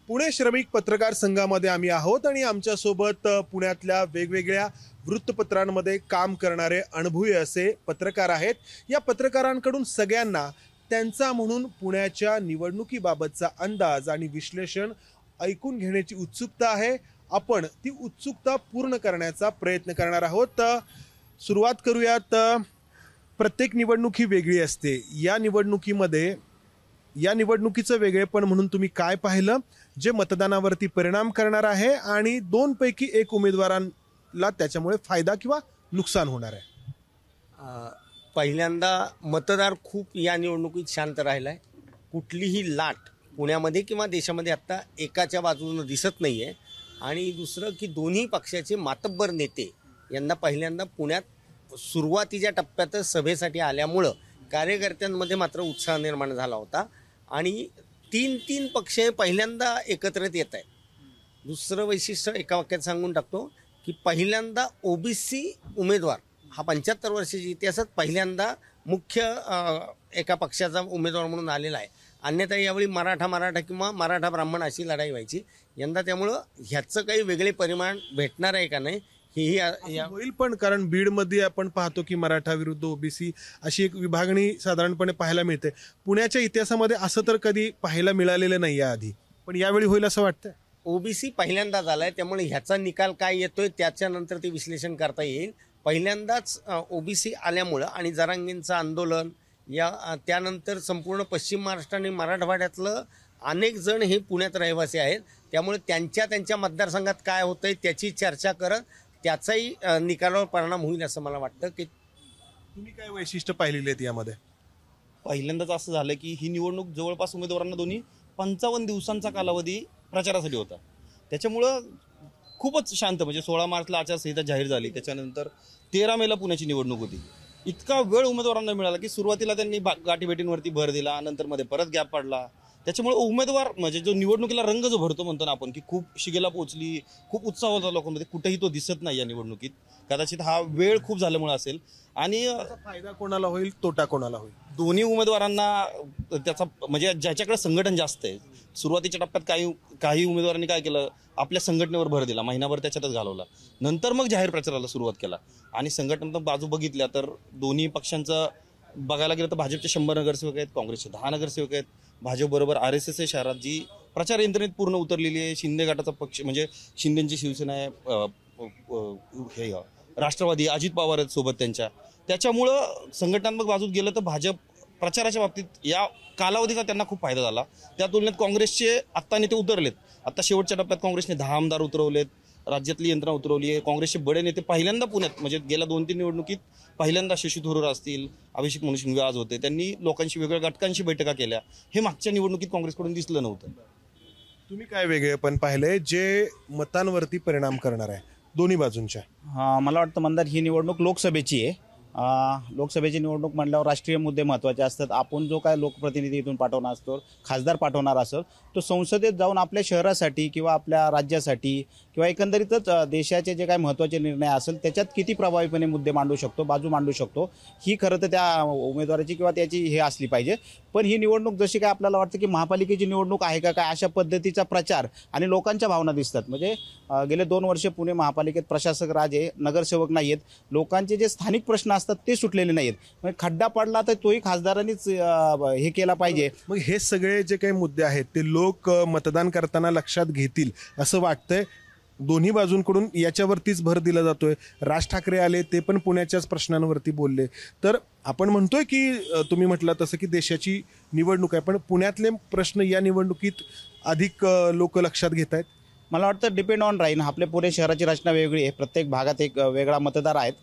पुणे श्रमिक पत्रकार संघामध्ये आम्ही आहोत आणि आमच्यासोबत पुण्यातल्या वेगवेगळ्या वृत्तपत्रांमध्ये काम करणारे अनुभवी असे पत्रकार आहेत। या पत्रकारांकडून सगळ्यांना त्यांचा म्हणून पुण्याच्या निवडणुकीबाबतचा अंदाज आणि विश्लेषण ऐकून घेण्याची उत्सुकता आहे। आपण ती उत्सुकता पूर्ण करण्याचा प्रयत्न करणार आहोत। सुरुवात करूयात। प्रत्येक निवडणूक ही वेगळी असते। या निवडणुकीचं वेगळेपण म्हणून तुम्ही काय पाहिलं जे मतदानावरती परिणाम करणार आहे आणि दोन पैकी एक उमेदवारांना त्याच्यामुळे फायदा किंवा नुकसान होणार आहे? पहिल्यांदा मतदार खूप या निवडणुकीत शांत राहिलाय। कुठलीही लाट पुण्यामध्ये किंवा देशामध्ये आता एकाच्या बाजूने दिसत नाहीये। आणि दुसरं की दोन्ही पक्षाचे मातब्बर नेते यांना पहिल्यांदा पुण्यात सुरुवातीच्या टप्प्यातच सभेसाठी आल्यामुळं कार्यकर्त्यांमध्ये मात्र उत्साह निर्माण झाला होता आणि तीन पक्ष पहिल्यांदा एकत्रित येत आहेत। दुसरं वैशिष्ट्य एका वाक्यात सांगून टाकतो की पहिल्यांदा ओबीसी उमेदवार हा 75 वर्षाच्या इतिहासात पहिल्यांदा मुख्य एका पक्षाचा उमेदवार म्हणून आलेला आहे। अन्यथा यावेळी मराठा किंवा मराठा ब्राह्मण अशी लढाई व्हायची। यंदा त्यामुळं ह्याचं काही वेगळे परिमाण भेटणार आहे का नाही हेही होईल, पण कारण बीडमध्ये आपण पाहतो की मराठा विरुद्ध ओबीसी अशी एक विभागणी साधारणपणे पाहायला मिळते। पुण्याच्या इतिहासामध्ये असं तर कधी पाहायला मिळालेलं नाही आधी, पण यावेळी होईल असं वाटतं। ओबीसी पहिल्यांदा झालाय त्यामुळे ह्याचा निकाल काय येतोय त्याच्यानंतर ते विश्लेषण करता येईल। पहिल्यांदाच ओबीसी आल्यामुळं आणि जरांगेंचं आंदोलन त्यानंतर संपूर्ण पश्चिम महाराष्ट्र आणि मराठवाड्यातलं अनेक जण हे पुण्यात रहिवासी आहेत। त्यामुळे त्यांच्या मतदारसंघात काय होतंय त्याची चर्चा करत त्याचाही निकालावर परिणाम होईल असं मला वाटतं। की तुम्ही काय वैशिष्ट्य पाहिलेली आहेत यामध्ये? पहिल्यांदाच असं झालं की ही निवडणूक जवळपास उमेदवारांना दोन्ही 55 दिवसांचा कालावधी प्रचारासाठी होता। त्याच्यामुळं खूपच शांत, म्हणजे 16 मार्चला आचारसंहिता जाहीर झाली, त्याच्यानंतर 13 मेला पुण्याची निवडणूक होती। इतका वेळ उमेदवारांना मिळाला की सुरुवातीला त्यांनी गाठीभेटींवरती भर दिला, नंतर मध्ये परत गॅप पडला। त्याच्यामुळे उमेदवार म्हणजे जो निवडणुकीला रंग जो भरतो म्हणतो ना आपण की खूप शिगेला पोहोचली, खूप उत्साह होता लोकांमध्ये, कुठेही तो दिसत नाही या निवडणुकीत। कदाचित हा वेळ खूप झाल्यामुळे असेल आणि फायदा कोणाला होईल तोटा कोणाला होईल? दोन्ही उमेदवारांना त्याचा म्हणजे ज्याच्याकडे संघटन जास्त आहे, सुरुवातीच्या टप्प्यात काही उमेदवारांनी काय केलं, आपल्या संघटनेवर भर दिला, महिनाभर त्याच्यातच घालवला, नंतर मग जाहीर प्रचाराला सुरुवात केला। आणि संघटनेत बाजू बघितल्या तर दोन्ही पक्षांचं बघायला गेलं तर भाजपचे 100 नगरसेवक आहेत, काँग्रेसचे 10 नगरसेवक आहेत, भाजप बरोबर RSS शहरात जी प्रचार यंत्रणेत पूर्ण उतरलेली आहे। शिंदे गटाचा पक्ष म्हणजे शिंदेची शिवसेना आहे, राष्ट्रवादी अजित पवार आहेत सोबत त्याच्यामुळं संघटनात्मक बाजूत गेलं तर भाजप प्रचाराच्या बाबतीत या कालावधीचा त्यांना खूप फायदा झाला। त्या तुलनेत काँग्रेसचे आत्ता नेते उतरलेत। आता शेवटच्या टप्प्यात काँग्रेसने 10 आमदार उतरवलेत, राज्यातली यंत्रणा उतरवली आहे। काँग्रेसचे बडे नेते पहिल्यांदा पुण्यात म्हणजे गेल्या 2-3 निवडणुकीत पहिल्यांदा शशी थरूर असतील, अभिषेक मनु सिंघवी आज होते, त्यांनी लोकांशी वेगवेगळ्या घटकांशी बैठका केल्या। हे मागच्या निवडणुकीत काँग्रेसकडून दिसलं नव्हतं। तुम्ही काय वेगळेपण पाहिलंय जे मतांवरती परिणाम करणार आहे दोन्ही बाजूंच्या? मला वाटतं मंदार ही निवडणूक लोकसभेची आहे। लोकसभेची निवडणूक म्हटल्यावर राष्ट्रीय मुद्दे महत्त्वाचे असतात। आपण जो काय लोकप्रतिनिधी इथून पाठवणार असतो, खासदार पाठवणार असतो, तो संसदेत जाऊन आपल्या शहरासाठी किंवा आपल्या राज्यासाठी किंवा एकंदरीतच देशाचे जे काही महत्त्वाचे निर्णय असेल त्याच्यात किती प्रभावीपणे मुद्दे मांडू शकतो, बाजू मांडू शकतो, ही खरं तर त्या उमेदवाराची किंवा त्याची हे असली पाहिजे। पण ही निवडणूक जशी काय आपल्याला वाटतं की महापालिकेची निवडणूक आहे का काय अशा पद्धतीचा प्रचार आणि लोकांच्या भावना दिसतात। म्हणजे गेले 2 वर्ष पुणे महापालिकेत प्रशासक राजे, नगरसेवक नाही आहेत, लोकांचे जे स्थानिक प्रश्न असतात ते सुटलेले नाहीत। म्हणजे खड्डा पडला तर तोही खासदारांनीच हे केला पाहिजे। मग हे सगळे जे काही मुद्दे आहेत ते लोक मतदान करताना लक्षात घेतील असं वाटतंय? दोन्ही बाजूंकडून याच्यावरतीच भर दिला जातोय। राज ठाकरे आले, ते पण पुण्याच्याच प्रश्नांवरती बोलले। तर आपण म्हणतोय की तुम्ही म्हटलं तसं की देशाची निवडणूक आहे, पण पुण्यातले प्रश्न या निवडणुकीत अधिक लोक लक्षात घेत आहेत? मला वाटतं डिपेंड ऑन राहीन। आपल्या पुणे शहराची रचना वेगळी आहे, प्रत्येक भागात एक वेगळा मतदार आहेत।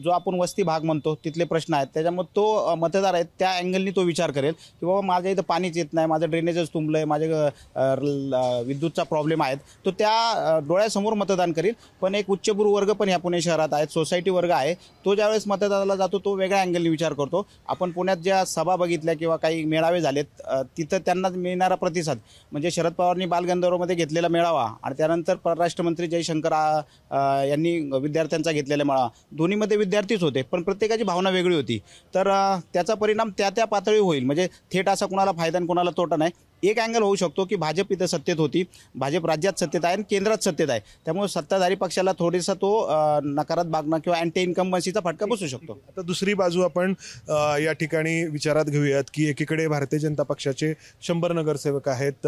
जो आपण वस्ती भाग म्हणतो तिथले प्रश्न आहेत, त्याच्यामुळे तो मतदार आहेत त्या अँगलनी तो विचार करेल की बाबा माझ्या इथं पाणीच येत नाही, माझं ड्रेनेजच तुंबलं आहे, माझ्या विद्युतचा प्रॉब्लेम आहेत, तो त्या डोळ्यासमोर मतदान करेल। पण एक उच्चभ्रू वर्ग पण ह्या पुणे शहरात आहेत, सोसायटी वर्ग आहे, तो ज्यावेळेस मतदाराला जातो तो वेगळ्या अँगलनी विचार करतो। आपण पुण्यात ज्या सभा बघितल्या किंवा काही मेळावे झालेत तिथं त्यांना मिळणारा प्रतिसाद म्हणजे शरद पवारांनी बालगंधर्वमध्ये घेतलेला मेळावा आणि त्यानंतर परराष्ट्र मंत्री जयशंकर यांनी विद्यार्थ्यांचा घेतलेला मेळावा, दोन्हीमध्ये विद्यार्थीच होते पण प्रत्येकाची भावना वेगळी होती। तर त्याचा परिणाम त्या पातळीवर होईल। म्हणजे थेट असा कोणाला फायदा आणि कोणाला तोटा नाही, एक अँगल होऊ शकतो की भाजप इथं सत्तेत होती, भाजप राज्यात सत्तेत आहे आणि केंद्रात सत्तेत आहे, त्यामुळे सत्ताधारी पक्षाला थोडासा तो नकारात बागणं किंवा अँटी इन्कम्बन्सीचा फटका बसू शकतो. आता दुसरी बाजू आपण या ठिकाणी विचारात घेऊयात की एकीकडे भारतीय जनता पक्षाचे 100 नगरसेवक आहेत,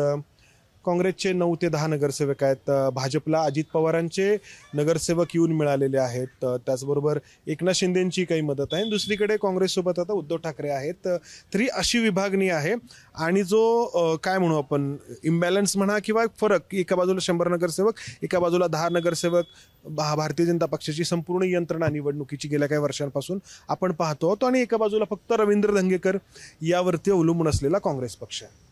काँग्रेसचे 9 ते 10 नगरसेवक आहेत, भाजपला अजित पवारांचे नगरसेवक येऊन मिळालेले आहेत, त्याचबरोबर एकनाथ शिंदेंची काही मदत आहे, दुसरीकडे काँग्रेससोबत आता उद्धव ठाकरे आहेत. तरी अशी विभागणी आहे आणि जो काय म्हणू आपण इम्बॅलन्स म्हणा किंवा फरक की एका बाजूला 100 नगरसेवक, एका बाजूला 10 नगरसेवक, भारतीय जनता पक्षाची संपूर्ण यंत्रणा निवडणुकीची गेल्या काही वर्षांपासून आपण पाहतो आहोत आणि एका बाजूला फक्त रवींद्र धंगेकर यावरती अवलंबून असलेला काँग्रेस पक्ष आहे.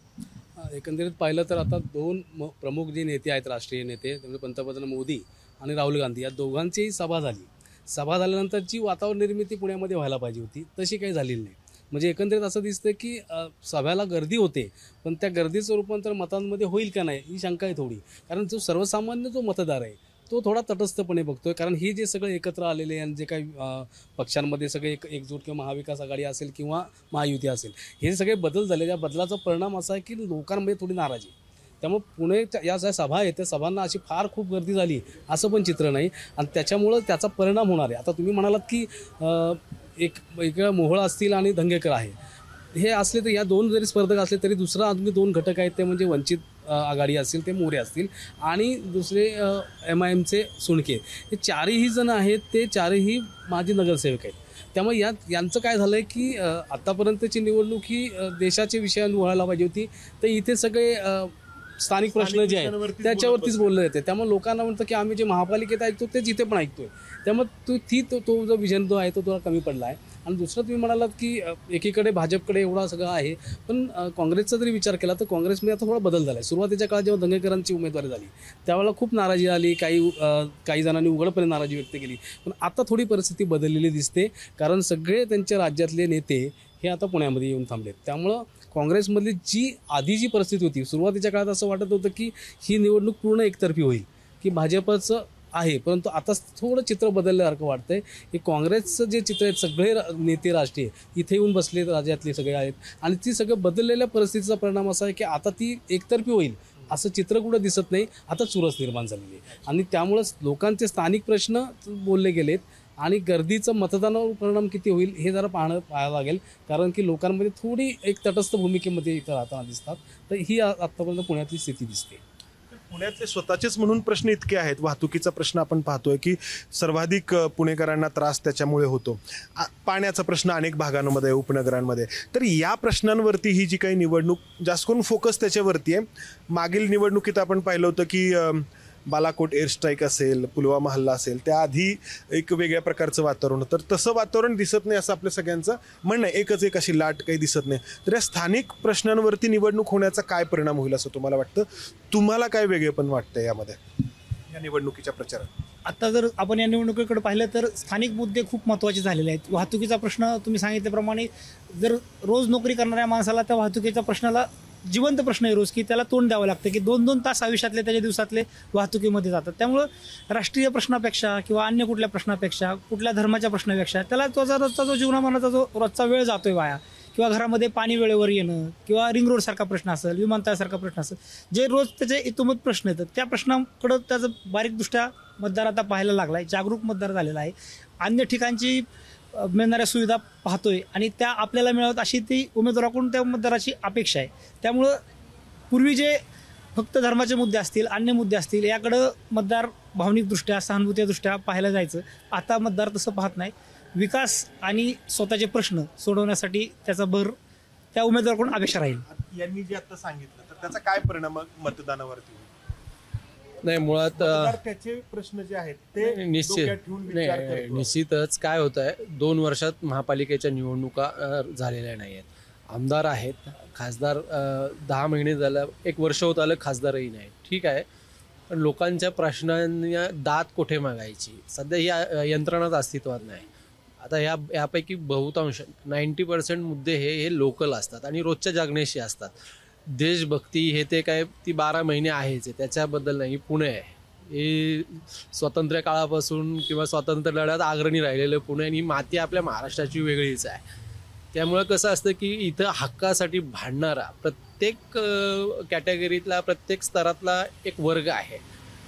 एकंदरीत पाहिलं तर आता दोन प्रमुख जे नेते आहेत, राष्ट्रीय नेते, म्हणजे पंतप्रधान मोदी आणि राहुल गांधी, या दोघांचीही सभा झाली. सभा झाल्यानंतरची वातावरण निर्मिती पुण्यामध्ये व्हायला पाहिजे होती, तशी काही झालेली नाही. म्हणजे एकंदरीत असं दिसतं की सभेला गर्दी होते, पण त्या गर्दीचं रूपांतर मतांमध्ये होईल का नाही ही शंका आहे थोडी. कारण जो सर्वसामान्य जो मतदार आहे तो थोडा तटस्थपणे बघतोय. कारण ही जे सगळे एकत्र आलेले आणि जे काही पक्षांमध्ये सगळे एकजूट किंवा महाविकास आघाडी असेल किंवा महायुती असेल, हे सगळे बदल झाले. त्या बदलाचा परिणाम असा आहे की लोकांमध्ये थोडी नाराजी. त्यामुळे पुणे या ज्या सभा आहेत त्या सभांना अशी फार खूप गर्दी झाली असं पण चित्र नाही आणि त्याच्यामुळं त्याचा परिणाम होणार आहे. आता तुम्ही म्हणालात की एक मोहोळ असतील आणि धंगेकर आहे, हे असले तर या दोन जरी स्पर्धक असले तरी दुसरा अजून 2 घटक आहेत ते म्हणजे वंचित आघाडी असतील, ते मोरे असतील आणि दुसरे MIMचे सुणके. हे चारही जण आहेत, ते चारही माजी नगरसेवक आहेत. त्यामुळे यांचं काय झालं आहे की आत्तापर्यंतची निवडणूक ही देशाच्या विषयावर व्हायला पाहिजे होती, तर इथे सगळे स्थानिक प्रश्न जे आहेत त्याच्यावरतीच बोललं जाते. त्यामुळे लोकांना म्हणतं की आम्ही जे महापालिकेत ऐकतो तेच इथे पण ऐकतोय. त्यामुळे तो जो विजन जो आहे तो थोडा कमी पडला आहे. आणि दुसरं तुम्ही म्हणालात की एकीकडे भाजपकडे एवढा सगळं आहे, पण काँग्रेसचा जरी विचार केला तर काँग्रेसमध्ये आता थोडा बदल झाला आहे. सुरुवातीच्या काळात जेव्हा धंगेकरांची उमेदवारी झाली त्यावेळेला खूप नाराजी आली, काही जणांनी उघडपणे नाराजी व्यक्त केली. पण आता थोडी परिस्थिती बदललेली दिसते, कारण सगळे त्यांच्या राज्यातले नेते हे आता पुण्यामध्ये येऊन थांबलेत. त्यामुळं काँग्रेसमधली जी परिस्थिती होती सुरुवातीच्या काळात असं वाटत होतं की ही निवडणूक पूर्ण एकतर्फी होईल, की भाजपचं आहे, परंतु आता थोडं चित्र बदलल्यासारखं वाटतंय की काँग्रेसचं जे चित्र आहेत सगळे नेते राष्ट्रीय इथे येऊन बसले, राज्यातले सगळे आहेत आणि ती सगळं बदललेल्या परिस्थितीचा परिणाम असा आहे की आता ती एकतर्फी होईल असं चित्र कुठं दिसत नाही. आता चुरस निर्माण झालेली आहे आणि त्यामुळंच लोकांचे स्थानिक प्रश्न बोलले गेलेत आणि गर्दीचं मतदानावर परिणाम किती होईल हे जरा पाहायला लागेल. कारण की लोकांमध्ये थोडी एक तटस्थ भूमिकेमध्ये इथं राहताना दिसतात. तर ही आत्तापर्यंत पुण्यातली स्थिती दिसते. पुण्यातले स्वतःचेच म्हणून प्रश्न इतके आहेत. वाहतुकीचा प्रश्न आपण पाहतोय की सर्वाधिक पुणेकरांना त्रास त्याच्यामुळे होतो. पाण्याचा प्रश्न अनेक भागांमध्ये, उपनगरांमध्ये. तर या प्रश्नांवरती ही जी काही निवडणूक जास्त करून फोकस त्याच्यावरती आहे. मागील निवडणुकीत आपण पाहिलं होतं की बालाकोट एअर स्ट्राईक असेल, पुलवामा हल्ला असेल, त्याआधी एक वेगळ्या प्रकारचं वातावरण होतं. तर तसं वातावरण दिसत नाही असं आपल्या सगळ्यांचं म्हणणं आहे. एक अशी लाट काही दिसत नाही. तर या स्थानिक प्रश्नांवरती निवडणूक होण्याचा काय परिणाम होईल असं तुम्हाला वाटतं? तुम्हाला काय वेगळेपण वाटतं यामध्ये या निवडणुकीच्या प्रचारात? आता जर आपण या निवडणुकीकडे पाहिलं तर स्थानिक मुद्दे खूप महत्त्वाचे झालेले आहेत. वाहतुकीचा प्रश्न तुम्ही सांगितल्याप्रमाणे जर रोज नोकरी करणाऱ्या माणसाला त्या वाहतुकीच्या प्रश्नाला जिवंत प्रश्न आहे रोज, की त्याला तोंड द्यावं लागतं, की 2-2 तास आयुष्यातले त्याच्या दिवसातले वाहतुकीमध्ये जातात. त्यामुळं राष्ट्रीय प्रश्नापेक्षा किंवा अन्य कुठल्या प्रश्नापेक्षा, कुठल्या धर्माच्या प्रश्नापेक्षा त्याला त्याचा रोजचा जो जीवनामानाचा जो रोजचा वेळ जातोय वाया, किंवा घरामध्ये पाणी वेळेवर येणं, किंवा रिंग रोडसारखा प्रश्न असेल, विमानतळासारखा प्रश्न असेल, जे रोज त्याचे इतोमत प्रश्न येतात, त्या प्रश्नाकडं त्याचं बारीकदृष्ट्या मतदार आता पाहायला लागला आहे, जागरूक मतदार झालेला आहे. अन्य ठिकाणची मिळणाऱ्या सुविधा पाहतोय आणि त्या आपल्याला मिळत अशी ती उमेदवाराकडून त्या मतदाराची अपेक्षा आहे. त्यामुळं पूर्वी जे फक्त धर्माचे मुद्दे असतील, अन्य मुद्दे असतील, याकडं मतदार भावनिकदृष्ट्या, सहानुभूतीदृष्ट्या पाहायला जायचं. आता मतदार तसं पाहत नाही. विकास आणि स्वतःचे प्रश्न सोडवण्यासाठी त्याचा भर त्या उमेदवाराकडून अपेक्षा राहील. यांनी जे आता सांगितलं तर त्याचा काय परिणाम मतदानावरती होईल? नाही, मुळात त्याचे प्रश्न जे आहेत ते निश्चितच काय होत आहे, 2 वर्षात महापालिकेच्या निवडणुका झालेल्या नाही आहेत. आमदार आहेत, खासदार 10 महिने झालं, 1 वर्ष होत आलं खासदारही नाही. ठीक आहे, पण लोकांच्या प्रश्नांना दाद कुठे मागायची? सध्या ही यंत्रणाच अस्तित्वात नाही. आता यापैकी बहुतांश 90% मुद्दे हे लोकल असतात आणि रोजच्या जगण्याशी असतात. देशभक्ती हे ते काय ती 12 महिने आहेच आहे, त्याच्याबद्दल नाही. पुणे आहे, हे स्वातंत्र्य काळापासून किंवा स्वातंत्र्य लढ्यात अग्रणी राहिलेलं पुणे, आणि ही माती आपल्या महाराष्ट्राची वेगळीच आहे. त्यामुळं कसं असतं की इथं हक्कासाठी भांडणारा प्रत्येक कॅटेगरीतला प्रत्येक स्तरातला एक वर्ग आहे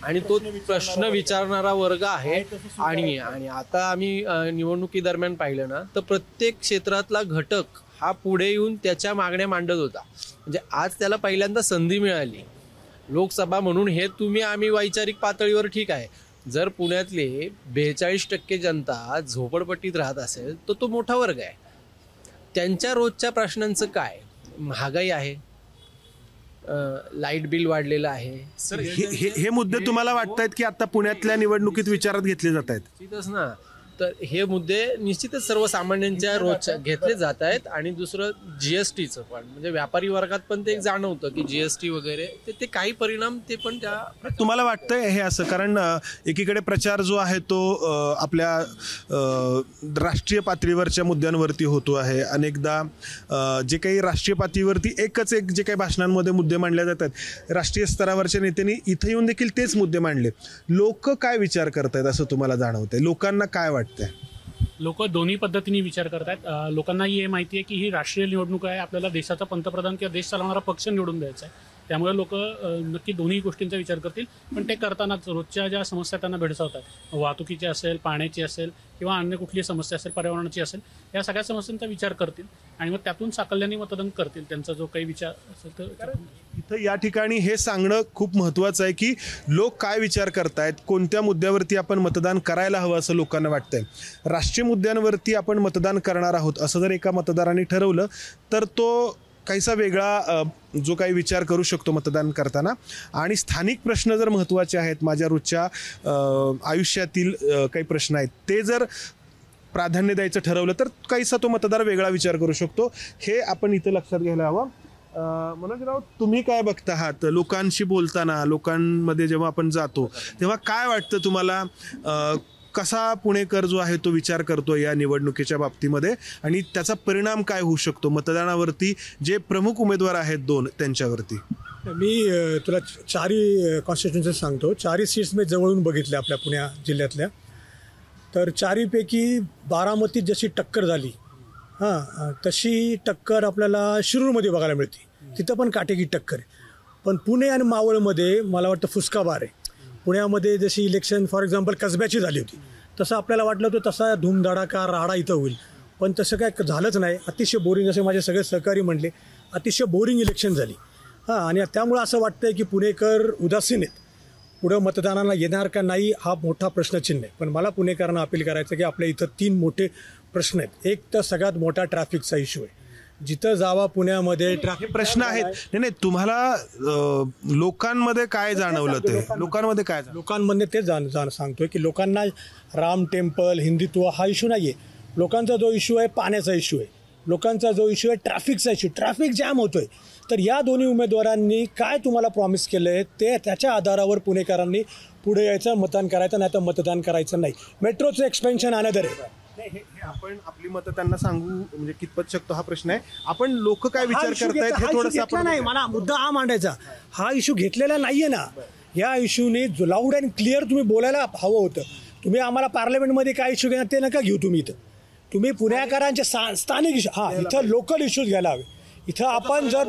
आणि तो प्रश्न विचारणारा वर्ग आहे. आणि आणि आता आम्ही निवडणुकीदरम्यान पाहिलं ना तर प्रत्येक क्षेत्रातला घटक हा पुढे येऊन त्याच्या मागण्या मांडत होता. म्हणजे आज त्याला पहिल्यांदा संधी मिळाली लोकसभा म्हणून. हे तुम्ही आम्ही वैचारिक पातळीवर ठीक आहे, जर पुण्यातले 42% जनता झोपडपट्टीत राहत असेल तर तो मोठा वर्ग आहे. त्यांच्या रोजच्या प्रश्नांचं काय? महागाई आहे, लाईट बिल वाढलेलं आहे. सर हे मुद्दे तुम्हाला वाटतायत की आता पुण्यातल्या निवडणुकीत विचारात घेतले जात आहेत? निश्चितच ना. तर हे मुद्दे निश्चितच सर्वसामान्यांच्या रोजच्या घेतले जात आहेत. आणि दुसरं जीएसटीचं पण म्हणजे व्यापारी वर्गात पण ते एक जाणवतं की जीएसटी वगैरे ते काही परिणाम ते पण त्या. तुम्हाला वाटतंय हे असं? कारण एकीकडे प्रचार जो आहे तो आपल्या राष्ट्रीय पातळीवरच्या मुद्द्यांवरती होतो आहे. अनेकदा जे काही राष्ट्रीय पातळीवरती एक जे काही भाषणांमध्ये मुद्दे मांडले जातात, राष्ट्रीय स्तरावरच्या नेत्यांनी इथं येऊन देखील तेच मुद्दे मांडले. लोक काय विचार करतायत असं तुम्हाला जाणवतंय? लोकांना काय वाटतंय? लोक दोन्ही पद्धतीने विचार करतात. लोकांनाही हे माहिती आहे की ही राष्ट्रीय निवडणूक आहे, आपल्याला देशाचा पंतप्रधान किंवा देश चालवणारा पक्ष निवडून द्यायचा आहे. त्यामुळे लोक नक्की दोन्ही गोष्टींचा विचार करतील. पण ते करतानाच रोजच्या ज्या समस्या त्यांना भेडसावतात, वाहतुकीची असेल, पाण्याची असेल किंवा अन्य कुठली समस्या असेल, पर्यावरणाची असेल, या सगळ्या समस्यांचा विचार करतील आणि मग त्यातून साकल्याने मतदान करतील. त्यांचा जो काही विचार असेल तर इथं या ठिकाणी हे सांगणं खूप महत्त्वाचं आहे की लोक काय विचार करतायत, कोणत्या मुद्द्यावरती आपण मतदान करायला हवं असं लोकांना वाटतंय. राष्ट्रीय मुद्द्यांवरती आपण मतदान करणार आहोत असं जर एका मतदाराने ठरवलं तर तो काहीसा वेगळा जो काही विचार करू शकतो मतदान करताना. आणि स्थानिक प्रश्न जर महत्त्वाचे आहेत, माझ्या रोजच्या आयुष्यातील काही प्रश्न आहेत, ते जर प्राधान्य द्यायचं ठरवलं तर काहीसा तो मतदार वेगळा विचार करू शकतो. हे आपण इथं लक्षात घ्यायला हवं. मनोजराव, तुम्ही काय बघता आहात लोकांशी बोलताना? लोकांमध्ये जेव्हा आपण जातो तेव्हा काय वाटतं तुम्हाला? कसा पुणेकर जो आहे तो विचार करतो या निवडणुकीच्या बाबतीमध्ये आणि त्याचा परिणाम काय होऊ शकतो मतदानावरती, जे प्रमुख उमेदवार आहेत दोन त्यांच्यावरती? मी तुला चारही कॉन्स्टिट्युन्सी सांगतो. चारही सीट्स मी जवळून बघितल्या आपल्या पुण्या जिल्ह्यातल्या. तर चारीपैकी बारामतीत जशी टक्कर झाली तशी टक्कर आपल्याला शिरूरमध्ये बघायला मिळते. तिथं पण काटेकी टक्कर आहे. पण पुणे आणि मावळमध्ये मला वाटतं फुसकाबार आहे. पुण्यामध्ये जशी इलेक्शन फॉर एक्झाम्पल कसब्याची झाली होती तसं आपल्याला वाटलं होतं तसा धूमधडाका राडा इथं होईल, पण तसं काय झालंच नाही. अतिशय बोरिंग, जसे माझे सगळे सहकारी म्हणले, अतिशय बोरिंग इलेक्शन झाली. आणि त्यामुळं असं वाटतं आहे की पुणेकर उदासीन आहेत. पुढं मतदानाला येणार का नाही हा मोठा प्रश्नचिन्ह आहे. पण मला पुणेकरांना अपील करायचं की आपल्या इथं 3 मोठे प्रश्न आहेत. एक तर सगळ्यात मोठा ट्रॅफिकचा इश्यू आहे. जिथं जावा पुण्यामध्ये ट्रॅफिक प्रश्न आहेत. नाही, तुम्हाला लोकांमध्ये काय जाणवलं? ते लोकांमध्ये ते सांगतोय की लोकांना राम टेम्पल, हिंदुत्व हा इश्यू नाही आहे. लोकांचा जो इश्यू आहे पाण्याचा इश्यू आहे. लोकांचा जो इश्यू आहे ट्रॅफिकचा इश्यू. ट्रॅफिक जॅम होतोय. तर या दोन्ही उमेदवारांनी काय तुम्हाला प्रॉमिस केलं आहे ते त्याच्या आधारावर पुणेकरांनी पुढे यायचं, मतदान करायचं, नाही तर मतदान करायचं नाही. मेट्रोचं एक्सपेन्शन अनदर आहे. हे आपण आपली मतं त्यांना सांगू म्हणजे कितपत शकतो हा प्रश्न आहे. आपण लोक काय विचार करतायत हे थोडंसं नाही. मला मुद्दा हा मांडायचा, हा इश्यू घेतलेला नाहीये ना. या इश्यूने लाऊड अँड क्लिअर तुम्ही बोलायला हवं होतं. तुम्ही आम्हाला पार्लमेंटमध्ये काय इश्यू घेणार ते नका घेऊ. तुम्ही पुणेकरांचे स्थानिक इश्यू इथं लोकल इश्यूज घ्यायला हवे. इथं आपण जर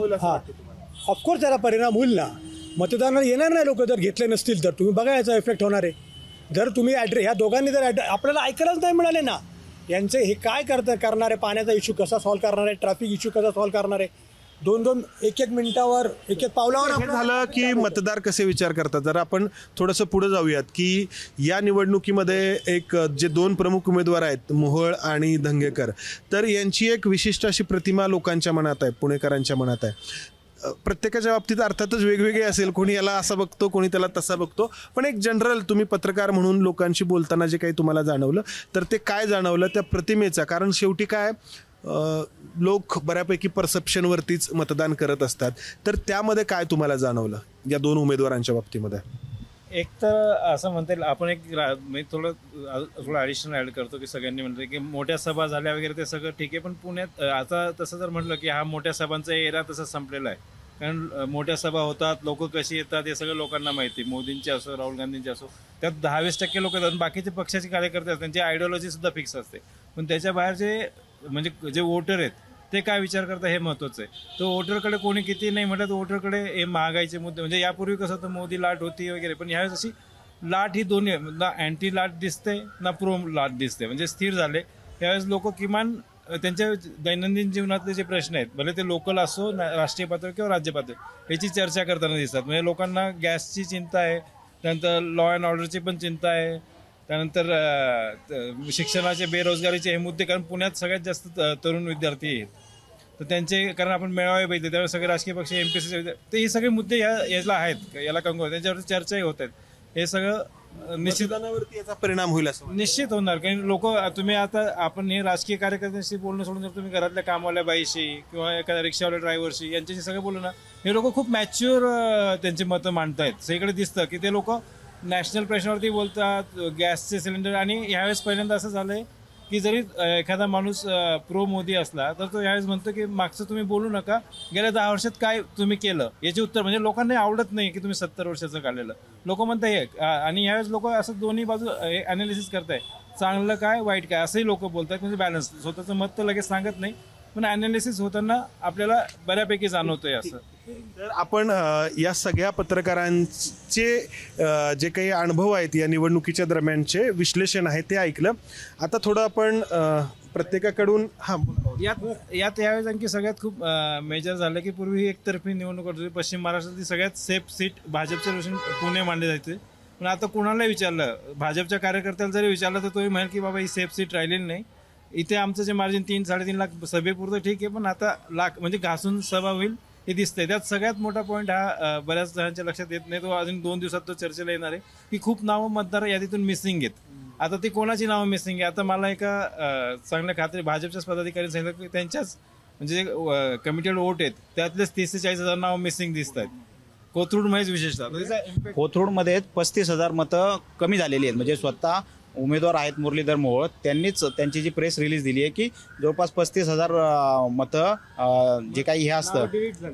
ऑफकोर्स त्याला परिणाम होईल ना. मतदानाला येणार नाही लोक जर घेतले नसतील तर. तुम्ही बघा याचा इफेक्ट होणार आहे. जर तुम्ही ह्या दोघांनी जर आपल्याला ऐकायलाच नाही मिळाले ना यांचे हे काय करणार आहे, पाण्याचा इश्यू कसा सॉल्व्ह करणार आहे, ट्रॅफिक इश्यू कसा सॉल्व्ह करणार आहे. 2-2 1-1 मिनिटावर 1-1 पावलावर झालं की मतदार कसे विचार करतात. जर आपण थोडंसं पुढे जाऊयात की या निवडणुकीमध्ये एक जे 2 प्रमुख उमेदवार आहेत मोहोळ आणि धंगेकर, तर यांची एक विशिष्ट अशी प्रतिमा लोकांच्या मनात आहे, पुणेकरांच्या मनात आहे. प्रत्येकाच्या बाबतीत अर्थातच वेगवेगळे असेल, कोणी याला असा बघतो, कोणी त्याला तसा बघतो, पण एक जनरल तुम्ही पत्रकार म्हणून लोकांशी बोलताना जे काही तुम्हाला जाणवलं तर ते काय जाणवलं त्या प्रतिमेचा? कारण शेवटी काय लोक बऱ्यापैकी परसेप्शनवरतीच मतदान करत असतात. तर त्यामध्ये काय तुम्हाला जाणवलं या 2 उमेदवारांच्या बाबतीमध्ये? एक तर असं म्हणता येईल आपण म्हणजे थोडं ॲडिशनल ॲड करतो की सगळ्यांनी म्हणतो की मोठ्या सभा झाल्या वगैरे ते सगळं ठीक आहे. पण पुण्यात आता तसं जर म्हटलं की हा मोठ्या सभांचा एरा तसा संपलेला आहे. कारण मोठ्या सभा होतात, लोक कशी येतात हे सगळं लोकांना माहिती. मोदींची असो, राहुल गांधींची असो, त्यात 10-20% लोक येतात. बाकीचे पक्षाचे कार्यकर्ते असतात, त्यांची आयडिओलॉजी सुद्धा फिक्स असते. पण त्याच्या बाहेरचे म्हणजे जे वोटर आहेत ते काय विचार करतात हे महत्त्वाचं आहे. तो वोटरकडे कोणी किती नाही म्हटलं तर वोटरकडे हे महागाईचे मुद्दे, म्हणजे यापूर्वी कसं होतं मोदी लाट होती वगैरे, पण यावेळेस अशी लाट ही दोन्ही ना अँटी लाट दिसते ना प्रो लाट दिसते, म्हणजे स्थिर झाले. यावेळेस लोक किमान त्यांच्या दैनंदिन जीवनातले जे प्रश्न आहेत, भले ते लोकल असो राष्ट्रीय पातळी किंवा राज्य पातळी, याची चर्चा करताना दिसतात. म्हणजे लोकांना गॅसची चिंता आहे, त्यानंतर लॉ अँड ऑर्डरची पण चिंता आहे, त्यानंतर शिक्षणाचे बेरोजगारीचे हे मुद्दे, कारण पुण्यात सगळ्यात जास्त तरुण विद्यार्थी आहेत, तर त्यांचे कारण आपण मेळावे बघितले त्यावेळेस सगळे राजकीय पक्ष MPSC ते हे सगळे मुद्दे याला आहेत, याला कंगो त्यांच्यावरती चर्चाही होत आहेत. हे सगळं मतदानावरती याचा परिणाम होईल असं निश्चित होणार. कारण लोक, तुम्ही आता आपण हे राजकीय कार्यकर्त्यांशी बोलणं सोडून जर तुम्ही घरातल्या कामवाल्या बाईशी किंवा एखाद्या रिक्षावाल्या ड्रायव्हरशी यांच्याशी सगळं बोलू ना, हे लोक खूप मॅच्युअर त्यांची मतं मांडतायत. सगळीकडे दिसतं की ते लोक नॅशनल प्रश्नावरती बोलतात, गॅसचे सिलेंडर. आणि ह्यावेळेस पहिल्यांदा असं झालंय की जरी एखादा माणूस प्रो मोदी असला तर तो यावेळेस म्हणतो की मागचं तुम्ही बोलू नका, गेल्या 10 वर्षात काय तुम्ही केलं याचे उत्तर. म्हणजे लोकांना आवडत नाही की तुम्ही 70 वर्षाचं काढलेलं, लोक म्हणतात हे. आणि यावेळेस लोक असं दोन्ही बाजू अनालिसिस करताय, चांगलं काय वाईट काय असंही लोक बोलतात. म्हणजे बॅलन्स, स्वतःचं मत तर लगेच सांगत नाही, पण अनालिसिस होताना आपल्याला बऱ्यापैकी जाणवतोय असं. तर आपण या सगळ्या पत्रकारांचे जे काही अनुभव आहेत या निवडणुकीच्या दरम्यानचे विश्लेषण आहे ते ऐकलं. आता थोडं आपण प्रत्येकाकडून यात यावेळेस आणखी सगळ्यात खूप मेजर झालं की पूर्वी ही एकतर्फी निवडणूक होती. पश्चिम महाराष्ट्रातील सगळ्यात सेफ सीट भाजपच्या दृष्टीने पुणे मानले जायचे. पण आता कोणाला विचारलं, भाजपच्या कार्यकर्त्याला जरी विचारलं तर तोही म्हणेल की बाबा ही सेफ सीट राहिलेली नाही. इथे आमचं जे मार्जिन 3-3.5 लाख सभेपुरतं ठीक आहे, पण आता लाख म्हणजे घासून सभा होईल हे दिसतंय. त्यात सगळ्यात मोठा पॉईंट हा बऱ्याच जणांच्या लक्षात येत नाही, तो अजून 2 दिवसात तो चर्चेला येणार आहे की खूप नावं मतदार यादीतून मिसिंग आहेत. आता ती कोणाची नावं मिसिंग आहे? आता मला एका चांगल्या खात्री भाजपच्याच पदाधिकारी सांगितलं की त्यांच्याच म्हणजे कमिटेड वोट आहेत त्यातलेच 30 ते 40,000 नावं मिसिंग दिसत आहेत. कोथरूडमध्येच विशेषतः कोथरूडमध्ये 35,000 मतं कमी झालेली आहेत. म्हणजे स्वतः उमेदवार आहेत मुरलीधर मोहोळ, त्यांनीच त्यांची जी प्रेस रिलीज दिली आहे की जवळपास 35,000 मतं जे काही हे असतं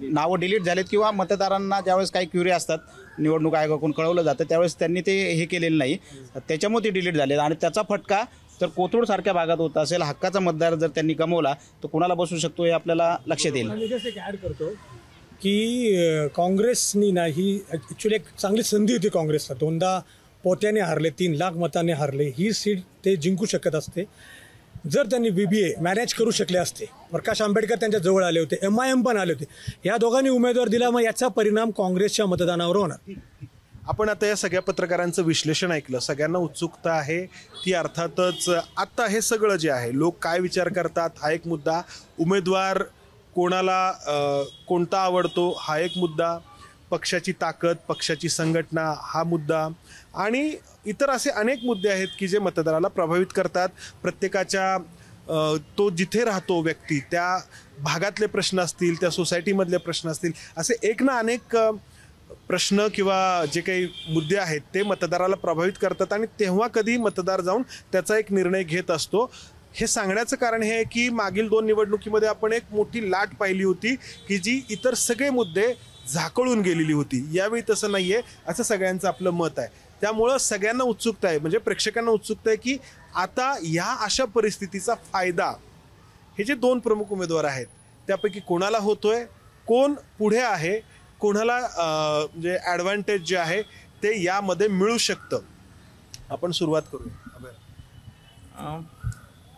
नावं डिलीट झालेत किंवा मतदारांना ज्यावेळेस काही क्युरी असतात निवडणूक आयोगाकडून कळवलं जातं त्यावेळेस त्यांनी ते हे केलेलं नाही, त्याच्यामुळे ते डिलीट झाले. आणि त्याचा फटका तर कोथरूडसारख्या भागात होत असेल, हक्काचा मतदार जर त्यांनी गमावला तर कुणाला बसू शकतो हे आपल्याला लक्षात येईल. ॲड करतो की काँग्रेसनी ना ही ॲक्च्युली एक चांगली संधी होती काँग्रेसला. 2दा पोत्याने हारले, 3 लाख मताने हारले. ही सीट ते जिंकू शकत असते जर त्यांनी VBA मॅनेज करू शकले असते. प्रकाश आंबेडकर त्यांच्या जवळ आले होते, MIM पण आले होते. या दोघांनी उमेदवार दिला, मग याचा परिणाम काँग्रेसच्या मतदानावर होणार. आपण आता या सगळ्या पत्रकारांचं विश्लेषण ऐकलं. सगळ्यांना उत्सुकता आहे ती अर्थातच आता हे सगळं जे आहे लोक काय विचार करतात हा एक मुद्दा, उमेदवार कोणाला कोणता आवडतो हा एक मुद्दा, पक्षाची ताकद, पक्षाची संघटना हा मुद्दा, आणि इतर असे अनेक मुद्दे आहेत की जे मतदाराला प्रभावित करतात. प्रत्येकाच्या तो जिथे राहतो व्यक्ती त्या भागातले प्रश्न असतील, त्या सोसायटीमधले प्रश्न असतील, असे एक ना अनेक प्रश्न किंवा जे काही मुद्दे आहेत ते मतदाराला प्रभावित करतात. आणि तेव्हा कधी मतदार जाऊन त्याचा एक निर्णय घेत असतो. हे सांगण्याचं कारण हे आहे की मागील 2 निवडणुकीमध्ये आपण एक मोठी लाट पाहिली होती की जी इतर सगळे मुद्दे झाकळून गेलेली होती. यावेळी तसं नाही आहे असं सगळ्यांचं आपलं मत आहे. त्यामुळं सगळ्यांना उत्सुकता आहे, म्हणजे प्रेक्षकांना उत्सुकता आहे की आता या अशा परिस्थितीचा फायदा हे जे 2 प्रमुख उमेदवार आहेत त्यापैकी कोणाला होतोय, कोण पुढे आहे, कोणाला म्हणजे ॲडव्हान्टेज जे आहे ते यामध्ये मिळू शकतं. आपण सुरुवात करूया.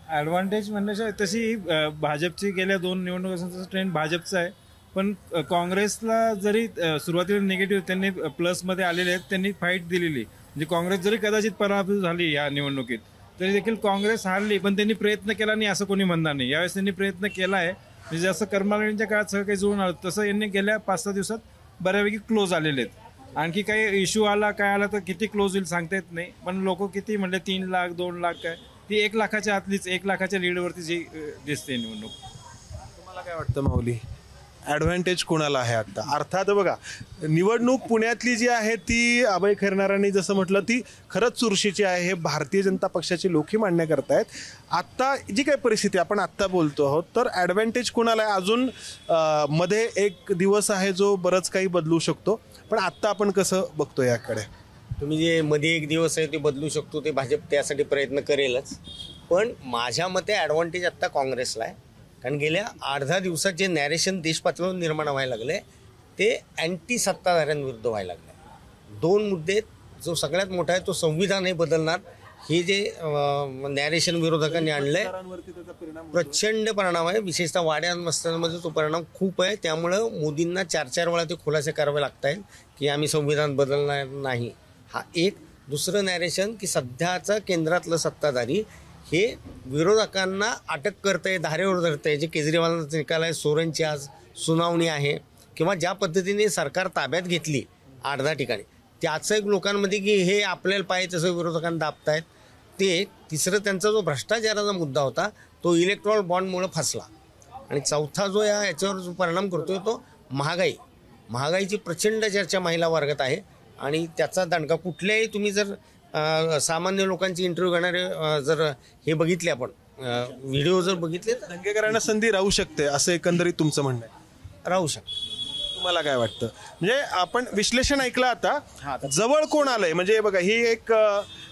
ॲडव्हान्टेज म्हणजे तशी भाजपची गेल्या 2 निवडणुकांचा ट्रेंड भाजपचा आहे, पण काँग्रेसला जरी सुरुवातीला निगेटिव्ह त्यांनी प्लसमध्ये आलेले आहेत, त्यांनी फाईट दिलेली. म्हणजे काँग्रेस जरी कदाचित पराभूत झाली या निवडणुकीत तरी देखील काँग्रेस हारली, पण त्यांनी प्रयत्न केला नाही असं कोणी म्हणणार नाही. यावेळेस त्यांनी प्रयत्न केला आहे. म्हणजे जसं कर्मचाऱ्यांच्या काळात सगळं काही जुळून आलं तसं यांनी गेल्या 5-6 दिवसात बऱ्यापैकी क्लोज आलेले आहेत. आणखी काही इश्यू आला काय आला तर किती क्लोज होईल सांगता येत नाही, पण लोक किती म्हणले 3 लाख 2 लाख काय ती 1 लाखाच्या आतलीच 1 लाखाच्या लीडवरती जी दिसते निवडणूक. तुम्हाला काय वाटतं माऊली, ॲडव्हान्टेज कोणाला आहे आता? अर्थात बघा निवडणूक पुण्यातली जी आहे ती अभय खैरनारांनी जसं म्हटलं ती खरंच चुरशीची आहे, हे भारतीय जनता पक्षाचे लोकही मान्य करतायत. आत्ता जी काही परिस्थिती आपण आत्ता बोलतो आहोत तर ॲडव्हान्टेज कोणाला आहे? अजून मध्ये एक दिवस आहे जो बरंच काही बदलू शकतो, पण आत्ता आपण कसं बघतो याकडे? तुम्ही जे मध्ये एक दिवस आहे ते बदलू शकतो, ते भाजप त्यासाठी प्रयत्न करेलच. पण माझ्या मते ॲडव्हान्टेज आत्ता काँग्रेसला आहे. कारण गेल्या 8-10 दिवसात जे नॅरेशन देशपातळीवर निर्माण व्हायला लागले ते अँटी सत्ताधाऱ्यांविरुद्ध व्हायला लागले. 2 मुद्दे, जो सगळ्यात मोठा आहे तो संविधानही बदलणार, हे जे नॅरेशन विरोधकांनी आणलंय प्रचंड परिणाम आहे. विशेषतः वाड्या वस्त्यांमध्ये तो परिणाम खूप आहे. त्यामुळं मोदींना 4-4 वेळा ते खुलासे करावे लागत आहेत की आम्ही संविधान बदलणार नाही. हा एक. दुसरं नॅरेशन की सध्याचं केंद्रातलं सत्ताधारी हे विरोधकांना अटक करतंय, धारेवर धरतंय. जे केजरीवालांचा निकाल आहे, सोरेनची आज सुनावणी आहे, किंवा ज्या पद्धतीने सरकार ताब्यात घेतली 8-10 ठिकाणी, त्याचं एक लोकांमध्ये की हे आपल्याला पाहिजे तसं विरोधकांना दाबतायत ते. तिसरं त्यांचा जो भ्रष्टाचाराचा मुद्दा होता तो इलेक्ट्रॉल बॉन्डमुळे फसला. आणि चौथा जो याच्यावर जो परिणाम करतोय तो महागाईची प्रचंड चर्चा महिला वर्गात आहे. आणि त्याचा दणका कुठल्याही तुम्ही जर सामान्य लोकांची इंटरव्ह्यू घेणारे जर हे बघितले, आपण व्हिडिओ जर बघितले, तर दंगेकरांना संधी राहू शकते असं एकंदरीत तुमचं म्हणणं आहे. राहू शकतो. तुम्हाला काय वाटतं? म्हणजे आपण विश्लेषण ऐकलं आता, जवळ कोण आलंय? म्हणजे बघा, ही एक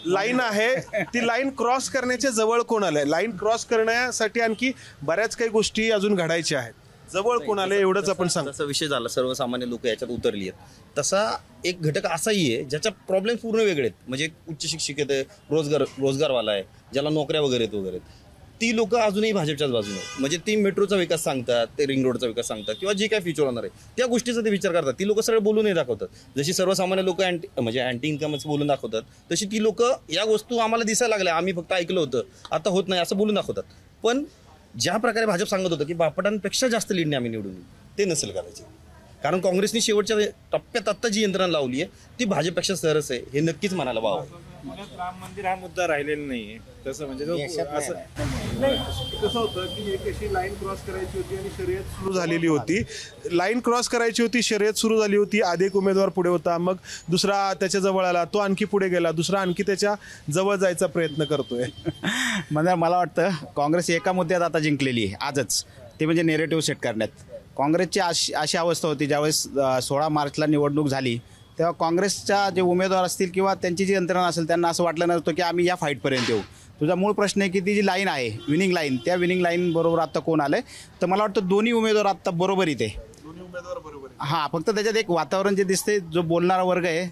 लाईन आहे, ती लाईन क्रॉस करण्याच्या जवळ कोण आलंय? लाईन क्रॉस करण्यासाठी आणखी बऱ्याच काही गोष्टी अजून घडायच्या आहेत. जवळ कोण आले एवढंच आपण सांगतो. जसा विषय झाला सर्वसामान्य लोक याच्यात उतरली आहेत, तसा एक घटक असाही आहे ज्याच्या प्रॉब्लेम पूर्ण वेगळे आहेत. म्हणजे उच्च शिक्षित आहे, रोजगारवाला आहे, ज्याला नोकऱ्या वगैरे आहेत, ती लोक अजूनही भाजपच्याच बाजूने आहेत. म्हणजे ती मेट्रोचा विकास सांगतात, ते रिंग रोडचा विकास सांगतात, किंवा जे काय फ्युचर होणार आहे त्या गोष्टीचा ते विचार करतात. ती लोक सगळे बोलूनही दाखवतात. जशी सर्वसामान्य लोक अँटी इन्कमच बोलून दाखवतात, तशी ती लोक या वस्तू आम्हाला दिसायला लागल्या, आम्ही फक्त ऐकलं होतं, आता होत नाही असं बोलून दाखवतात. पण ज्या प्रकारे भाजप सांगत होतं की बापटांपेक्षा जास्त लीडने आम्ही निवडून येऊ, ते नसेल करायचे. कारण काँग्रेसने शेवटच्या टप्प्यात आत्ता जी यंत्रणा लावली आहे ती भाजपपेक्षा सरस आहे, हे नक्कीच म्हणायला वाव. राम मंदिर हा मुद्दा राहिलेला नाहीये तसं. म्हणजे असं कसं होतं की एक अशी लाईन क्रॉस करायची होती आणि शर्यत सुरू झालेली होती. लाईन क्रॉस करायची होती, शर्यत सुरू झाली होती. आधी एक उमेदवार पुढे होता, मग दुसरा त्याच्या जवळ आला, तो आणखी पुढे गेला, दुसरा आणखी त्याच्या जवळ जायचा प्रयत्न करतोय. म्हणजे मला वाटतं काँग्रेस एका मुद्द्यात आता जिंकलेली आहे आजच, ते म्हणजे नेरेटिव्ह सेट करण्यात. काँग्रेसची अशी अवस्था होती ज्यावेळेस 16 मार्चला निवडणूक झाली तेव्हा काँग्रेसच्या जे उमेदवार असतील किंवा त्यांची जी यंत्रणा असेल त्यांना असं वाटलं नव्हतं की आम्ही या फाईटपर्यंत येऊ. तुझा मूळ प्रश्न आहे की ती जी लाईन आहे विनिंग लाईन, त्या विनिंग लाईन बरोबर आत्ता कोण आलं आहे? तर मला वाटतं दोन्ही उमेदवार आत्ता बरोबर इथे. हां, फक्त त्याच्यात एक वातावरण जे दिसते, जो बोलणारा वर्ग आहे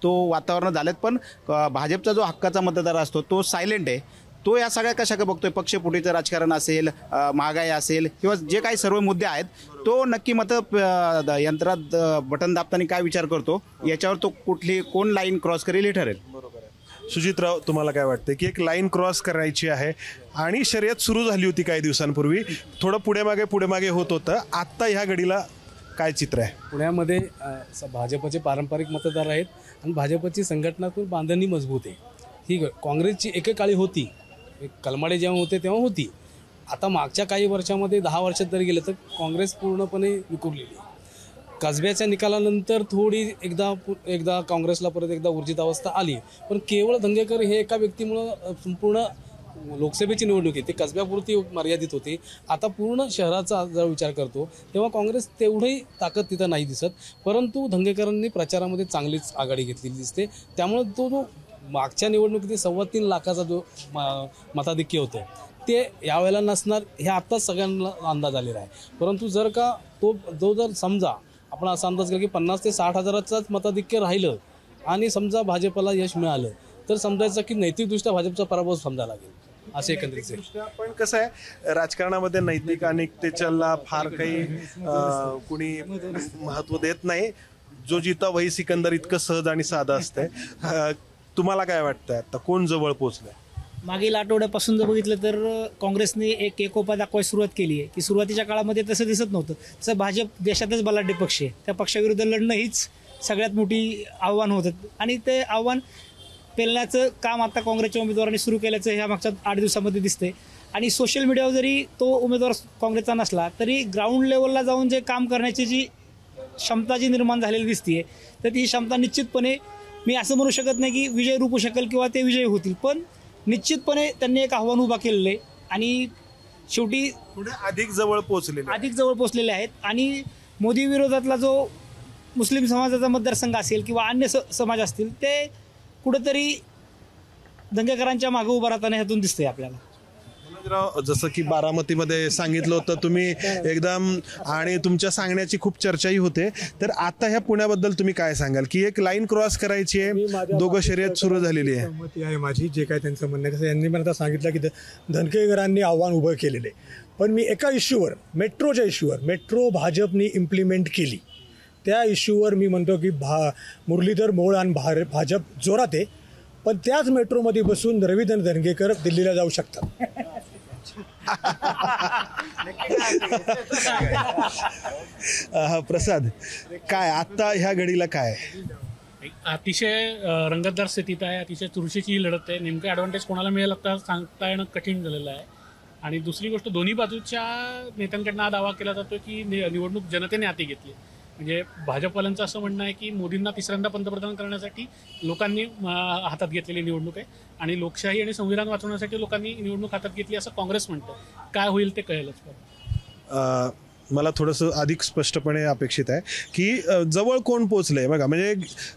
तो वातावरण झालेत, पण भाजपचा जो हक्काचा मतदार असतो तो सायलेंट आहे. तो या सगळ्या कशा बघतोय, पक्षफुटीचं राजकारण असेल, महागाई असेल, किंवा जे काही सर्व मुद्दे आहेत, तो नक्की यंत्रात बटन दाबताना काय विचार करतो याच्यावर तो कोण लाईन क्रॉस करेल हे ठरेल. सुजितराव, तुम्हाला काय वाटतं की एक लाईन क्रॉस करायची आहे आणि शर्यत सुरू झाली होती काही दिवसांपूर्वी, थोडं पुढे मागे होत होतं, आत्ता ह्या घडीला काय चित्र आहे? पुण्यामध्ये भाजपचे पारंपरिक मतदार आहेत आणि भाजपची संघटनात्मक बांधणी मजबूत आहे. ही काँग्रेसची एकेकाळी होती, कलमाडे जेव्हा होते तेव्हा होती. आता मागच्या काही वर्षामध्ये 10 वर्षात जर गेलं तर काँग्रेस पूर्णपणे विखुरलेली. कसब्याच्या निकालानंतर थोडी एकदा काँग्रेसला परत एकदा ऊर्जित अवस्था आली, पण केवळ दंगेकर हे एका व्यक्तीमुळं संपूर्ण लोकसभेची निवडणूक आहे ते कसब्यापुरती मर्यादित होती. आता पूर्ण शहराचा जर विचार करतो तेव्हा काँग्रेस तेवढी ताकद तिथं नाही दिसत, परंतु दंगेकरांनी प्रचारामध्ये चांगलीच आघाडी घेतलेली दिसते. त्यामुळे तो मागच्या निवडणुकीत 3.25 लाखाचा जो मताधिक्य होतं ते यावेळेला नसणार हे आत्ताच सगळ्यांना अंदाज आलेला आहे. परंतु जर का जर समजा आपण असा अंदाज केला की 50 ते 60 हजाराचाच मताधिक्य राहिलं आणि समजा भाजपला यश मिळालं तर समजायचं की नैतिकदृष्ट्या भाजपचा पराभव समजायला लागेल, असे एकंदरीत. पण कसं आहे, राजकारणामध्ये नैतिक अनेकतेला फार काही कुणी महत्त्व देत नाही. जो जिता वही सिकंदर इतकं सहज आणि साधं असतंय. तुम्हाला काय वाटतं आता कोण जवळ पोहोचलंय? मागील आठवड्यापासून जर बघितलं तर काँग्रेसने एक एकोपा दाखवायला सुरुवात केली आहे की सुरुवातीच्या काळामध्ये तसं दिसत नव्हतं. तसं भाजप देशातच बलाढ्य पक्ष आहे, त्या पक्षाविरुद्ध लढणं हीच सगळ्यात मोठी आव्हान होतं आणि ते आव्हान पेलण्याचं काम आता काँग्रेसच्या उमेदवारांनी सुरू केल्याचं ह्या मागच्या 8 दिवसामध्ये दिसतंय. आणि सोशल मीडियावर जरी तो उमेदवार काँग्रेसचा नसला तरी ग्राउंड लेवलला जाऊन जे काम करण्याची जी क्षमता जी निर्माण झालेली दिसते तर ती क्षमता निश्चितपणे मी असं म्हणू शकत नाही की विजय रूपू शकेल किंवा ते विजयी होतील, पण निश्चितपणे त्यांनी एक आव्हान उभा केलेलं आहे आणि शेवटी अधिक जवळ पोचलेले आहेत. आणि मोदी विरोधातला जो मुस्लिम समाजाचा मतदारसंघ असेल किंवा अन्य समाज असतील ते कुठंतरी दंगेकरांच्या मागे उभं राहताना ह्यातून दिसतंय आपल्याला. मनोजराव, जसं की बारामतीमध्ये सांगितलं होतं तुम्ही एकदम, आणि तुमच्या सांगण्याची खूप चर्चाही होते, तर आता ह्या पुण्याबद्दल तुम्ही काय सांगाल की एक लाईन क्रॉस करायची आहे, दोघं शर्यत सुरू झालेली आहे? सहमती आहे माझी, जे काय त्यांचं म्हणणं आहे. कसं यांनी पण आता सांगितलं की धनकेकरांनी आव्हान उभं केलेले, पण मी एका इश्यूवर, मेट्रोच्या इश्यूवर, मेट्रो भाजपनी इम्प्लिमेंट केली त्या इश्यूवर मी म्हणतो की मुरलीधर मोहोळ आणि भाजप जोरात आहे, पण त्याच मेट्रोमध्ये बसून रवींद्र धनगेकर दिल्लीला जाऊ शकतात. प्रसाद, काय आता ह्या घडीला काय? अतिशय रंगतदार स्थितीत आहे, अतिशय चुरशीची ही लढत आहे. नेमकं ॲडव्हान्टेज कोणाला मिळेल आता सांगता येणं कठीण झालेलं आहे. आणि दुसरी गोष्ट, दोन्ही बाजूच्या नेत्यांकडनं हा दावा केला जातो की निवडणूक जनतेने हाती घेतली. म्हणजे भाजपवाल्यांचं असं म्हणणं आहे की मोदींना तिसऱ्यांदा पंतप्रधान करण्यासाठी लोकांनी हातात घेतलेली निवडणूक आहे, आणि लोकशाही आणि संविधान वाचवण्यासाठी लोकांनी निवडणूक हातात घेतली असं काँग्रेस म्हणतं. काय होईल ते कळेलच. मला थोडंसं अधिक स्पष्टपणे अपेक्षित आहे की जवळ कोण पोचलंय बघा. म्हणजे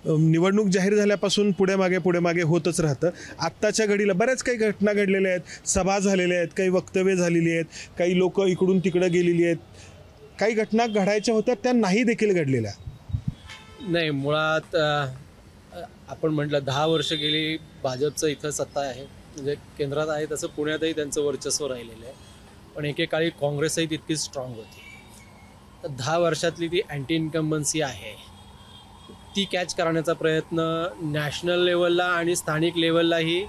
निवडणूक जाहीर झाल्यापासून पुढे मागे होतच राहतं. आत्ताच्या घडीला बऱ्याच काही घटना घडलेल्या आहेत, सभा झालेल्या आहेत, काही वक्तव्य झालेली आहेत, काही लोक इकडून तिकडे गेलेली आहेत, काही घटना घडायच्या होत्या त्या नाही देखील घडलेल्या. नाही, मुळात आपण म्हटलं 10 वर्ष गेली भाजपचं इथं सत्ता आहे, म्हणजे केंद्रात आहे, तसं पुण्यातही त्यांचं वर्चस्व राहिलेलं आहे. पण एकेकाळी काँग्रेसही तितकीच स्ट्रॉंग होती. तर 10 वर्षातली ती अँटी इन्कम्बन्सी आहे, ती कॅच करण्याचा प्रयत्न नॅशनल लेवलला आणि स्थानिक लेवललाही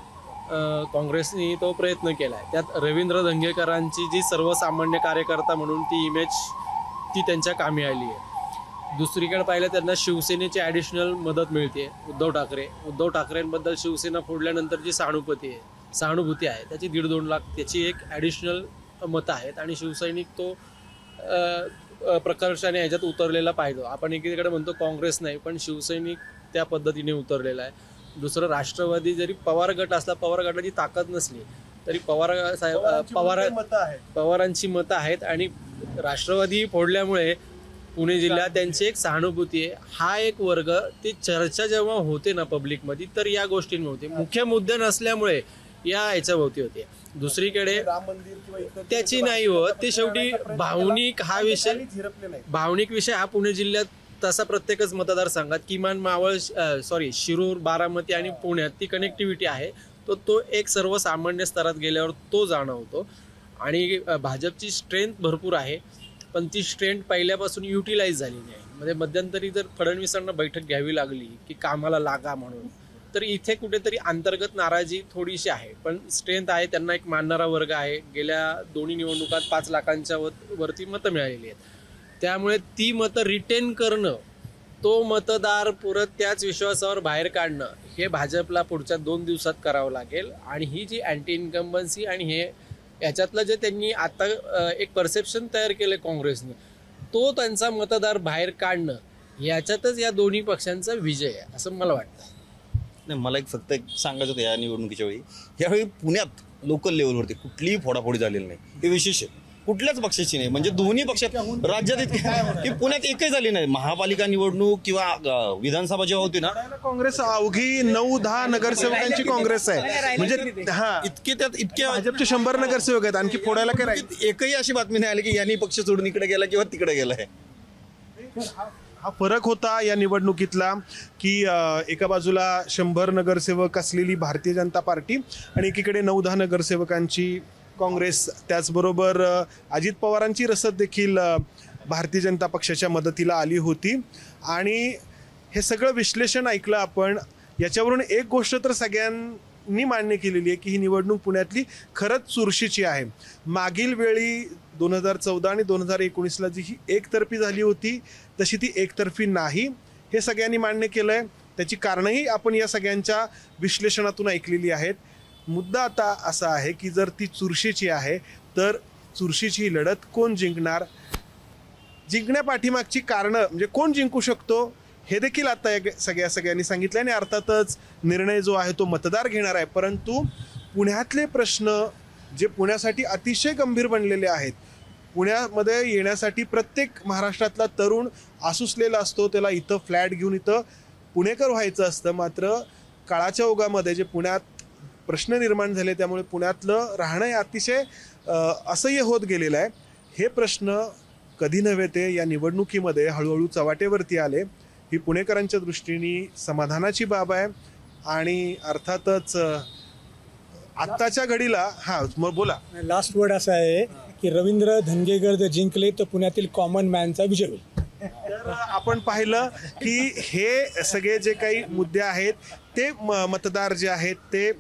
काँग्रेसने तो प्रयत्न केला आहे. त्यात रवींद्र धंगेकरांची जी सर्वसामान्य कार्यकर्ता म्हणून ती इमेज ती त्यांच्या कामी आली आहे. दुसरीकडे पाहिलं त्यांना शिवसेनेची ॲडिशनल मदत मिळते. उद्धव ठाकरेंबद्दल शिवसेना फोडल्यानंतर जी सहानुभूती आहे त्याची 1.5-2 लाख त्याची एक ॲडिशनल मतं आहेत, आणि शिवसैनिक तो प्रकर्षाने ह्याच्यात उतरलेला पाहिजे. आपण एकीकडे म्हणतो काँग्रेस नाही, पण शिवसैनिक त्या पद्धतीने उतरलेला आहे. दुसरं, राष्ट्रवादी जरी पवार गट असला, पवार गटाची ताकद नसली तरी पवारांची मतं आहेत, आणि राष्ट्रवादी फोडल्यामुळे पुणे जिल्ह्यात त्यांची एक सहानुभूती आहे. हा एक वर्ग, ती चर्चा जेव्हा होते ना पब्लिकमध्ये, तर या गोष्टींवर होते. मुख्य मुद्दे नसल्यामुळे या ह्याच्याभोवती होते. दुसरीकडे त्याची नाही होत, ते शेवटी भावनिक विषय हा पुणे जिल्ह्यात तसा प्रत्येकच मतदारसंघात किमान शिरूर, बारामती आणि पुण्यात ती कनेक्टिव्हिटी आहे. तो एक सर्वसामान्य स्तरात गेल्यावर तो जाणवतो. आणि भाजपची स्ट्रेंथ भरपूर आहे, पण ती स्ट्रेंथ पहिल्यापासून युटिलाइज झाली नाही. म्हणजे मध्यंतरी जर फडणवीसांना बैठक घ्यावी लागली की कामाला लागा म्हणून, तर इथे कुठेतरी अंतर्गत नाराजी थोडीशी आहे, पण स्ट्रेंथ आहे. त्यांना एक मानणारा वर्ग आहे. गेल्या दोन्ही निवडणुकात 5 लाखांच्या वरती मतं मिळालेली आहेत. त्यामुळे ती मतं रिटेन करणं, तो मतदार परत त्याच विश्वासावर बाहेर काढणं, हे भाजपला पुढच्या 2 दिवसात करावं लागेल. आणि ही जी अँटी इन्कम्बन्सी आणि हे याच्यातलं जे त्यांनी आता एक परसेप्शन तयार केलं काँग्रेसने, तो त्यांचा मतदार बाहेर काढणं, याच्यातच या दोन्ही पक्षांचा विजय आहे असं मला वाटतं. नाही, मला फक्त सांगायचं होतं, या निवडणुकीच्या यावेळी पुण्यात लोकल लेवलवरती कुठलीही फोडाफोडी झालेली नाही. हे विशेष आहे, कुठल्याच पक्षाची नाही. म्हणजे दोन्ही पक्षात राज्यात इतके पुण्यात एकही झाली नाही. महापालिका निवडणूक किंवा विधानसभा जेव्हा होती ना, काँग्रेस अवघी 9-10 नगरसेवकांची काँग्रेस आहे. म्हणजे इतके भाजपचे 100 नगरसेवक आहेत, आणखी फोडायला काय राहील? एकही अशी बातमी नाही आली की यांनी पक्ष सोडून इकडे गेला किंवा तिकडे गेलाय. हा फरक होता या निवडणुकीतला की एका बाजूला 100 नगरसेवक असलेली भारतीय जनता पार्टी आणि एकीकडे 9-10 नगरसेवकांची काँग्रेस. त्याचबरोबर अजित पवारांची रसद देखील भारतीय जनता पक्षाच्या मदतीला आली होती. आणि हे सगळं विश्लेषण ऐकलं आपण. याच्यावरून एक गोष्ट तर सगळ्यांनी मान्य केलेली आहे की ही निवडणूक पुण्यातली खरंच चुरशीची आहे. मागील वेळी 2014 आणि 2019ला जी ही एकतर्फी झाली होती तशी ती एकतर्फी नाही, हे सगळ्यांनी मान्य केलं आहे. त्याची कारणंही आपण या सगळ्यांच्या विश्लेषणातून ऐकलेली आहेत. मुद्दा आता असा आहे की जर ती चुरशीची आहे तर चुरशीची ही लढत कोण जिंकणार, जिंकण्यापाठीमागची कारणं म्हणजे कोण जिंकू शकतो हे देखील आता सगळ्यांनी सांगितलं. आणि अर्थातच निर्णय जो आहे तो मतदार घेणार आहे. परंतु पुण्यातले प्रश्न जे पुण्यासाठी अतिशय गंभीर बनलेले आहेत, पुण्यामध्ये येण्यासाठी प्रत्येक महाराष्ट्रातला तरुण आसुसलेला असतो, त्याला इथं फ्लॅट घेऊन इथं पुणेकर व्हायचं असतं. मात्र काळाच्या ओघामध्ये जे पुण्यात प्रश्न निर्माण झाले, त्यामुळे पुण्यातलं राहणं हे अतिशय असह्य होत गेलेलं आहे. हे प्रश्न कधी नव्हे ते या निवडणुकीमध्ये हळूहळू चव्हाट्यावरती आले. ही पुणेकरांच्या दृष्टीने समाधानाची बाब आहे. आणि अर्थातच आत्ताच्या घडीला मग बोला. लास्ट वर्ड असा आहे की रवींद्र धंगेकर जर जिंकले तर पुण्यातील कॉमन मॅनचा विजय होईल. तर आपण पाहिलं की हे सगळे जे काही मुद्दे आहेत ते मतदार जे आहेत ते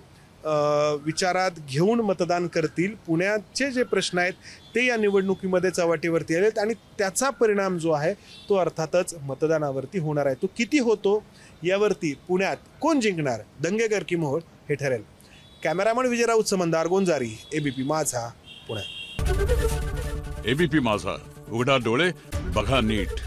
विचारात घेऊन मतदान करतील. पुण्याचे जे प्रश्न आहेत ते या निवडणुकीमध्ये चव्हाट्यावरती आलेत आणि त्याचा परिणाम जो आहे तो अर्थातच मतदानावरती होणार आहे. तो किती होतो यावरती पुण्यात कोण जिंकणार, दंगेकर की मोहोळ, हे ठरेल. कॅमेरामन विजय राऊत, मंदार गोंजारी, एबीपी माझा, पुणे. एबीपी माझा, उघडा डोळे बघा नीट.